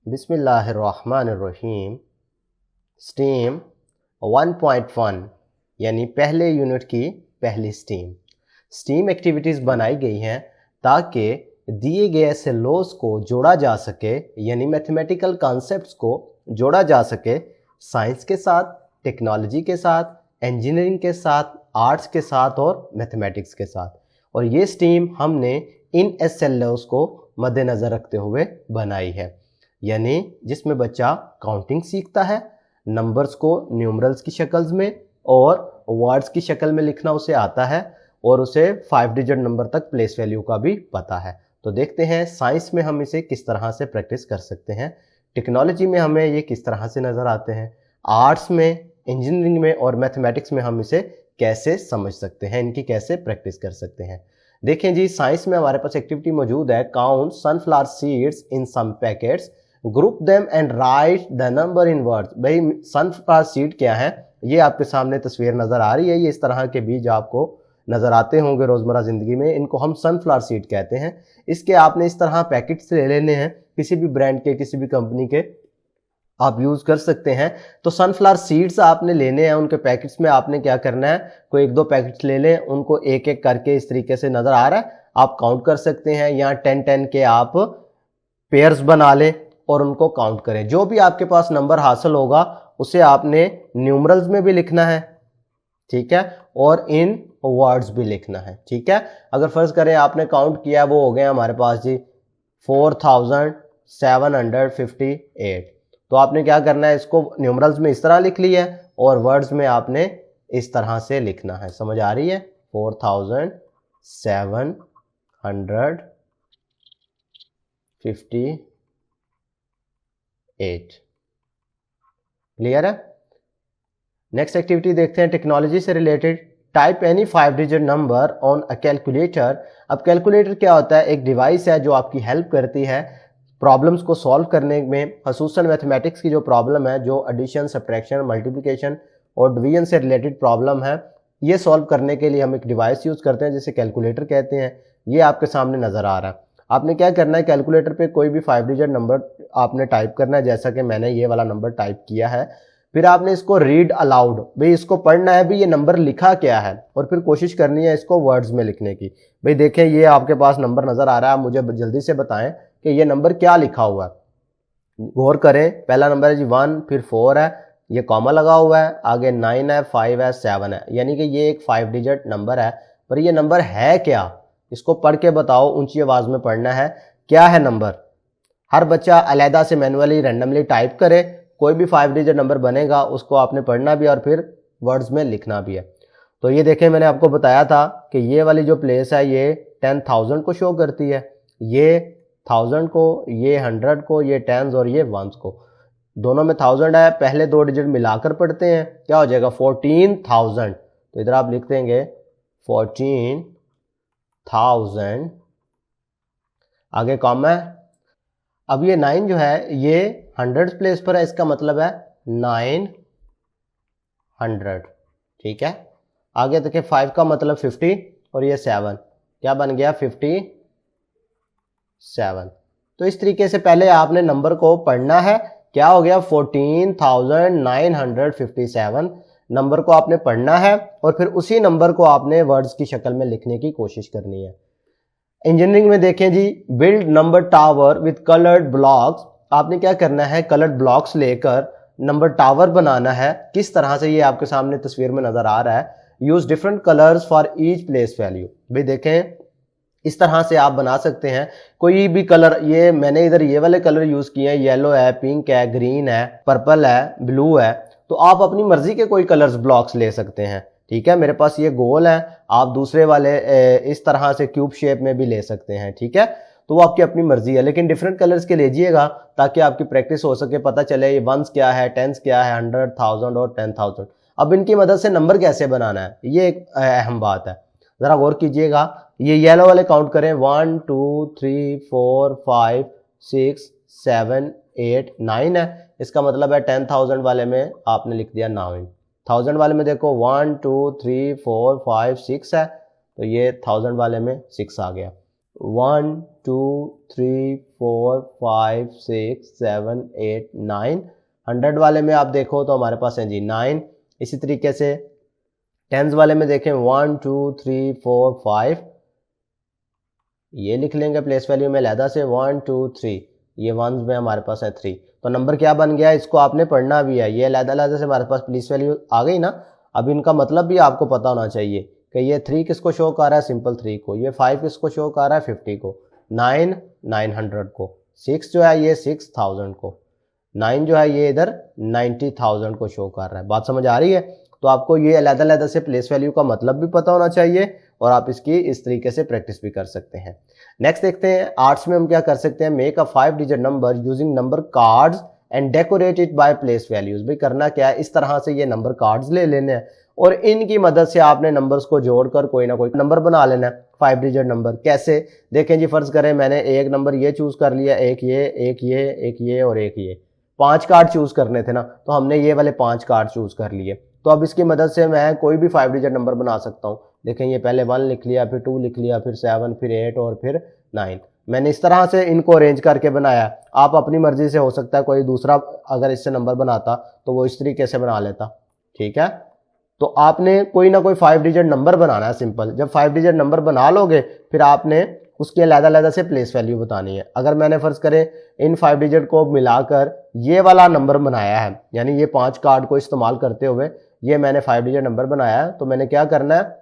बिस्मिल्लाहिर्रहमानिर्रहीम। स्टीम 1.1 यानी पहले यूनिट की पहली स्टीम एक्टिविटीज़ बनाई गई हैं ताकि दिए गए ऐसे लॉज को जोड़ा जा सके, यानी मैथमेटिकल कॉन्सेप्ट्स को जोड़ा जा सके साइंस के साथ, टेक्नोलॉजी के साथ, इंजीनियरिंग के साथ, आर्ट्स के साथ और मैथमेटिक्स के साथ। और ये स्टीम हमने इन एसएलओज को मद्देनज़र रखते हुए बनाई है, यानी जिसमें बच्चा काउंटिंग सीखता है, नंबर्स को न्यूमरल्स की शक्ल में और वर्ड्स की शक्ल में लिखना उसे आता है और उसे 5 डिजिट नंबर तक प्लेस वैल्यू का भी पता है। तो देखते हैं साइंस में हम इसे किस तरह से प्रैक्टिस कर सकते हैं, टेक्नोलॉजी में हमें ये किस तरह से नज़र आते हैं, आर्ट्स में, इंजीनियरिंग में और मैथमेटिक्स में हम इसे कैसे समझ सकते हैं, इनकी कैसे प्रैक्टिस कर सकते हैं। देखें जी, साइंस में हमारे पास एक्टिविटी मौजूद है, count sunflower seeds in some packets, group them and write the number in words. भाई सनफ्लावर सीड क्या है, ये आपके सामने तस्वीर नज़र आ रही है। ये इस तरह के बीज आपको नज़र आते होंगे रोज़मर्रा ज़िंदगी में, इनको हम सनफ्लावर सीड कहते हैं। इसके आपने इस तरह पैकेट्स ले लेने हैं, किसी भी ब्रांड के, किसी भी कंपनी के आप यूज़ कर सकते हैं। तो सनफ्लावर सीड्स आपने लेने हैं, उनके पैकेट्स में आपने क्या करना है, कोई 1-2 पैकेट्स ले लें, उनको एक एक करके इस तरीके से नज़र आ रहा है, आप काउंट कर सकते हैं। यहाँ 10-10 के आप पेयर्स बना लें और उनको काउंट करें। जो भी आपके पास नंबर हासिल होगा उसे आपने न्यूमरल्स में भी लिखना है, ठीक है, और इन वर्ड्स भी लिखना है, ठीक है। अगर फर्ज करें आपने काउंट किया, वो हो गया हमारे पास जी 4758, तो आपने क्या करना है, इसको न्यूमरल्स में इस तरह लिख लिया है और वर्ड्स में आपने इस तरह से लिखना है। समझ आ रही है? 4758, क्लियर है। नेक्स्ट एक्टिविटी देखते हैं टेक्नोलॉजी से related. Type any 5 digit number on a calculator. अब कैलकुलेटर क्या होता है, एक डिवाइस है जो आपकी हेल्प करती है प्रॉब्लम्स को सॉल्व करने में, खसूसन मैथमेटिक्स की जो प्रॉब्लम है, जो एडिशन, सब्ट्रैक्शन, मल्टीप्लिकेशन और डिवीजन से रिलेटेड प्रॉब्लम है, ये सॉल्व करने के लिए हम एक डिवाइस यूज़ करते हैं जिसे कैलकुलेटर कहते हैं। ये आपके सामने नज़र आ रहा है। आपने क्या करना है, कैलकुलेटर पे कोई भी 5 डिजिट नंबर आपने टाइप करना है, जैसा कि मैंने ये वाला नंबर टाइप किया है। फिर आपने इसको रीड अलाउड, भाई इसको पढ़ना है भी ये नंबर लिखा क्या है, और फिर कोशिश करनी है इसको वर्ड्स में लिखने की। भाई देखें, ये आपके पास नंबर नज़र आ रहा है, आप मुझे जल्दी से बताएं कि ये नंबर क्या लिखा हुआ है। गौर करें, पहला नंबर है जी 1, फिर 4 है, ये कॉमा लगा हुआ है, आगे 9 है, 5 है, 7 है, यानी कि ये एक 5 डिजिट नंबर है। पर ये नंबर है क्या, इसको पढ़ के बताओ, ऊंची आवाज़ में पढ़ना है, क्या है नंबर। हर बच्चा अलहदा से मैनुअली रैंडमली टाइप करे, कोई भी 5 डिजिट नंबर बनेगा उसको आपने पढ़ना भी और फिर वर्ड्स में लिखना भी है। तो ये देखें, मैंने आपको बताया था कि ये वाली जो प्लेस है ये 10,000 को शो करती है, ये 1000 को, ये 100 को, ये 10s और ये 1s को। दोनों में 1000 है, पहले 2 डिजिट मिलाकर पढ़ते हैं, क्या हो जाएगा 14,000। तो इधर आप लिख देंगे 14,000, आगे कॉमा है। अब ये 9 जो है ये 100 प्लेस पर है, इसका मतलब है 900, ठीक है। आगे देखिए 5 का मतलब 50 और ये 7, क्या बन गया 57। तो इस तरीके से पहले आपने नंबर को पढ़ना है, क्या हो गया 14,957 नंबर को आपने पढ़ना है और फिर उसी नंबर को आपने वर्ड्स की शक्ल में लिखने की कोशिश करनी है। इंजीनियरिंग में देखें जी, build number tower with coloured blocks. आपने क्या करना है, कलर्ड ब्लॉक्स लेकर नंबर टावर बनाना है। किस तरह से, ये आपके सामने तस्वीर में नजर आ रहा है। Use different colours for each place value. भाई देखें, इस तरह से आप बना सकते हैं कोई भी कलर। ये मैंने इधर ये वाले कलर यूज किए हैं, येलो है, पिंक है, ग्रीन है, पर्पल है, ब्लू है। तो आप अपनी मर्जी के कोई कलर्स ब्लॉक्स ले सकते हैं, ठीक है। मेरे पास ये गोल है, आप दूसरे वाले इस तरह से क्यूब शेप में भी ले सकते हैं, ठीक है। तो वो आपकी अपनी मर्जी है, लेकिन डिफरेंट कलर्स के लीजिएगा ताकि आपकी प्रैक्टिस हो सके, पता चले ये 1s क्या है, 10s क्या है, 100, 1000 और 10,000। अब इनकी मदद से नंबर कैसे बनाना है, ये एक अहम बात है, जरा गौर कीजिएगा। ये येलो वाले काउंट करें, 1 2 3 4 5 6 7 8 9 है, इसका मतलब है 10,000 वाले में आपने लिख दिया 9। 1000 वाले में देखो 1 2 3 4 5 6 है, तो ये 1000 वाले में 6 आ गया। 1 3 4 5 6 7 8 9। 100 वाले में आप देखो तो हमारे पास है जी 9। इसी तरीके से टेंस वाले में देखें 1 2 3 4 5, ये लिख लेंगे प्लेस वैल्यू में लहदा से 1 2 3, ये वंस में हमारे पास है 3। तो नंबर क्या बन गया, इसको आपने पढ़ना भी है। ये लहदा से हमारे पास प्लेस वैल्यू आ गई ना। अब इनका मतलब भी आपको पता होना चाहिए कि ये 3 किसको शो कर रहा है, सिंपल 3 को। ये 5 किसको शो कर रहा है, 50 को। 9 900 को। 6 जो है ये 6000 को। 9 जो है ये इधर 90,000 को शो कर रहा है। बात समझ आ रही है। तो आपको ये अलग-अलग से प्लेस वैल्यू का मतलब भी पता होना चाहिए और आप इसकी इस तरीके से प्रैक्टिस भी कर सकते हैं। नेक्स्ट देखते हैं, आर्ट्स में हम क्या कर सकते हैं, make a 5 digit number using number cards and decorate it by place values. भाई करना क्या है, इस तरह से ये नंबर कार्ड्स ले लेने हैं और इनकी मदद से आपने नंबर्स को जोड़कर कोई ना कोई नंबर बना लेना है 5 डिजिट नंबर। कैसे, देखें जी, फर्ज करें मैंने एक नंबर ये चूज कर लिया, एक ये, एक ये, एक ये और एक ये। 5 कार्ड चूज करने थे ना, तो हमने ये वाले 5 कार्ड चूज कर लिए। तो अब इसकी मदद से मैं कोई भी 5 डिजिट नंबर बना सकता हूँ। देखें ये पहले 1 लिख लिया, फिर 2 लिख लिया, फिर 7, फिर 8 और फिर 9। मैंने इस तरह से इनको अरेंज करके बनाया। आप अपनी मर्जी से, हो सकता है कोई दूसरा अगर इससे नंबर बनाता तो वो इस तरीके से बना लेता। ठीक है, तो आपने कोई ना कोई 5 डिजिट नंबर बनाना है सिंपल। जब 5 डिजिट नंबर बना लोगे फिर आपने उसकी अलग-अलग से प्लेस वैल्यू बतानी है। अगर मैंने फर्ज करें इन 5 डिजिट को मिलाकर ये वाला नंबर बनाया है, यानी ये 5 कार्ड को इस्तेमाल करते हुए ये मैंने 5 डिजिट नंबर बनाया है, तो मैंने क्या करना है,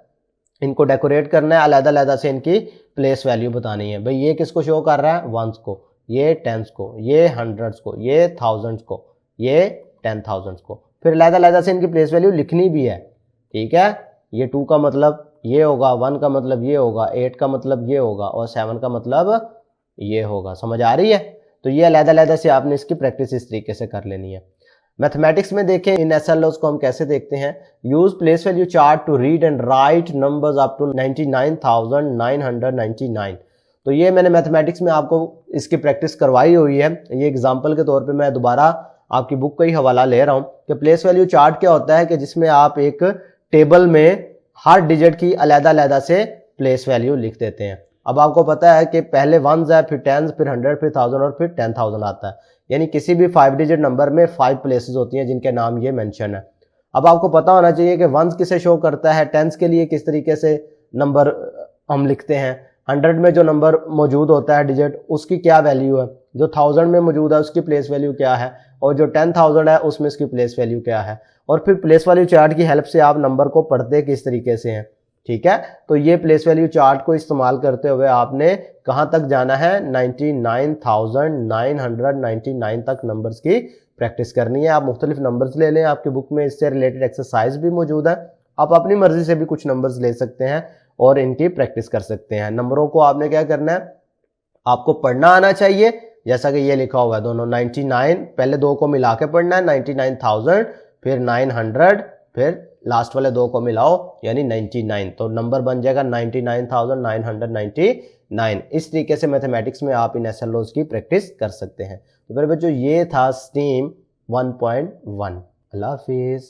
इनको डेकोरेट करना है, अलग-अलग से इनकी प्लेस वैल्यू बतानी है। भाई ये किसको शो कर रहा है, वंस को, ये टेंस को, ये हंड्रेड्स को, ये थाउजेंड्स को, ये 10,000 को। फिर अलग-अलग से इनकी प्लेस वैल्यू लिखनी भी है। ठीक है, ये 2 का मतलब ये होगा, 1 का मतलब ये होगा, 8 का मतलब ये होगा और 7 का मतलब ये होगा। समझ आ रही है। तो ये अलग-अलग से आपने इसकी प्रैक्टिस इस तरीके से कर लेनी है। मैथमेटिक्स में देखें इन एसएलओस को हम कैसे देखते हैं, use place value chart to read and write numbers up to 99,999। तो ये मैंने मैथमेटिक्स में आपको इसकी प्रैक्टिस करवाई हुई है। ये एग्जांपल के तौर पे मैं दोबारा आपकी बुक का ही हवाला ले रहा हूं कि प्लेस वैल्यू चार्ट क्या होता है, कि जिसमें आप एक टेबल में हर डिजिट की अलग-अलग से प्लेस वैल्यू लिख देते हैं। अब आपको पता है कि पहले 1s है, फिर 10s, फिर 100, फिर 1000 और फिर 10,000 आता है। यानी किसी भी 5 डिजिट नंबर में 5 प्लेसेस होती हैं जिनके नाम ये मेंशन है। अब आपको पता होना चाहिए कि 1s किसे शो करता है, 10s के लिए किस तरीके से नंबर हम लिखते हैं, 100 में जो नंबर मौजूद होता है डिजिट उसकी क्या वैल्यू है, जो 1000 में मौजूद है उसकी प्लेस वैल्यू क्या है, और जो 10,000 है उसमें इसकी प्लेस वैल्यू क्या है। और फिर प्लेस वैल्यू चार्ट की हेल्प से आप नंबर को पढ़ते किस तरीके से हैं। ठीक है, तो ये प्लेस वैल्यू चार्ट को इस्तेमाल करते हुए आपने कहाँ तक जाना है, 99,999 तक नंबर्स की प्रैक्टिस करनी है। आप मुख्तलिफ नंबर्स ले लें, आपकी बुक में इससे रिलेटेड एक्सरसाइज भी मौजूद है। आप अपनी मर्जी से भी कुछ नंबर्स ले सकते हैं और इनकी प्रैक्टिस कर सकते हैं। नंबरों को आपने क्या करना है, आपको पढ़ना आना चाहिए, जैसा कि ये लिखा हुआ है दोनों 99, पहले 2 को मिला के पढ़ना है 99,000, फिर 900, फिर लास्ट वाले 2 को मिलाओ यानी 99, तो नंबर बन जाएगा 99,999। इस तरीके से मैथमेटिक्स में आप इन एसएलओस की प्रैक्टिस कर सकते हैं। तो मेरे बच्चों ये था स्टीम 1.1। अल्लाह हाफिज़।